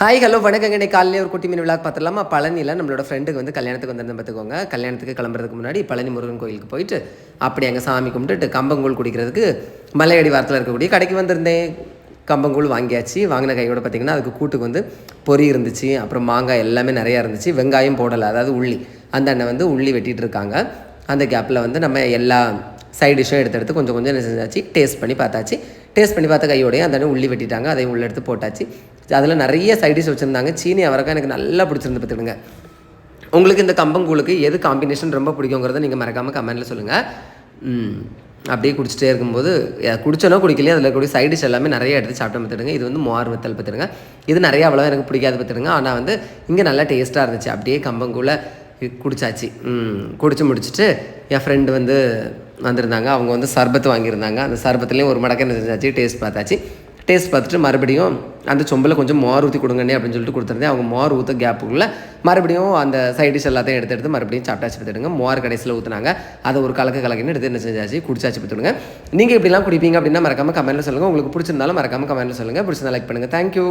Hi hello வணக்கங்க. இன்னைக்கு காலையில் ஒரு குட்டி மீன் விழா பார்த்துலாமா? பழனியில் நம்மளோட ஃப்ரெண்டுக்கு வந்து கல்யாணத்துக்கு வந்திருந்தேன் பார்த்துக்கோங்க. கல்யாணத்துக்கு கிளம்புறதுக்கு முன்னாடி பழனி முருகன் கோயிலுக்கு போயிட்டு அப்படி அங்கே சாமி கும்பிட்டுட்டு கம்பங்கூழ் குடிக்கிறதுக்கு மலையடி வாரத்தில் இருக்கக்கூடிய கடைக்கு வந்திருந்தேன். கம்பங்கூழ் வாங்கியாச்சு. வாங்கின கையோட பார்த்திங்கன்னா அதுக்கு கூட்டுக்கு வந்து பொரி இருந்துச்சு, அப்புறம் மாங்காய் எல்லாமே நிறையா இருந்துச்சு. வெங்காயம் போடலை, அதாவது உள்ளி. அந்த அண்ணன் வந்து உள்ளி வெட்டிகிட்டு இருக்காங்க. அந்த கேப்பில் வந்து நம்ம எல்லா சைட் டிஷ்ஷும் எடுத்து கொஞ்சம் கொஞ்சம் என்ன செஞ்சாச்சு, டேஸ்ட் பண்ணி பார்த்தாச்சு. டேஸ்ட் பண்ணி பார்த்த கையோடையே அந்த உள்ளி வெட்டிட்டாங்க, அதையும் உள்ளே எடுத்து போட்டாச்சு. அதில் நிறைய சைட் டிஷ் வச்சுருந்தாங்க. சீனி அவரைக்காய் எனக்கு நல்லா பிடிச்சிருந்து பார்த்துடுங்க. உங்களுக்கு இந்த கம்பங்கூழுக்கு எது காம்பினேஷன் ரொம்ப பிடிக்குங்கிறத நீங்கள் மறக்காமல் கமெண்ட்டில் சொல்லுங்கள். அப்படியே குடிச்சிட்டே இருக்கும்போது குடிச்சோன்னா குடிக்கலையே அதில் கூடிய சைட் டிஷ் எல்லாமே நிறைய எடுத்து சாப்பிட்டு பார்த்துடுங்க. இது வந்து மோர் வத்தல் பார்த்துடுங்க. இது நிறையா அவ்வளோ எனக்கு பிடிக்காது பார்த்துடுங்க. ஆனால் வந்து இங்கே நல்லா டேஸ்ட்டாக இருந்துச்சு. அப்படியே கம்பங்கூழை குடிச்சாச்சு. குடிச்சு முடிச்சுட்டு என் ஃப்ரெண்டு வந்து வந்திருந்தாங்க. அவங்க வந்து சர்பத்து வாங்கியிருந்தாங்க. அந்த சர்பத்துலேயும் ஒரு மடக்கை என்ன செஞ்சாச்சு, டேஸ்ட் பார்த்தாச்சு. டேஸ்ட் பார்த்துட்டு மறுபடியும் அந்த சொம்பில் கொஞ்சம் மோர் ஊற்றி கொடுங்கண்ணே அப்படின்னு சொல்லிட்டு கொடுத்துருந்தேன். அவங்க மோர் ஊற்ற கேப்புக்குள்ளே மறுபடியும் அந்த சைட் டிஷ் எல்லாத்தையும் எடுத்து மறுபடியும் சாப்பிட்டாச்சு பார்த்துடுங்க. மோர் கடைசியில் ஊற்றுனாங்க. அதை ஒரு கலக்கின்னு எடுத்து என்ன செஞ்சாச்சு, குடிச்சாச்சு பார்த்துடுங்க. நீங்கள் இப்படிலாம் குடிப்பீங்க அப்படின்னா மறக்காமல் கமெண்ட்டில் சொல்லுங்கள். உங்களுக்கு பிடிச்சிருந்தாலும் மறக்காமல் கமெண்ட்டில் சொல்லுங்கள். பிடிச்சிருந்தா லைக் பண்ணுங்கள். தேங்க்யூ.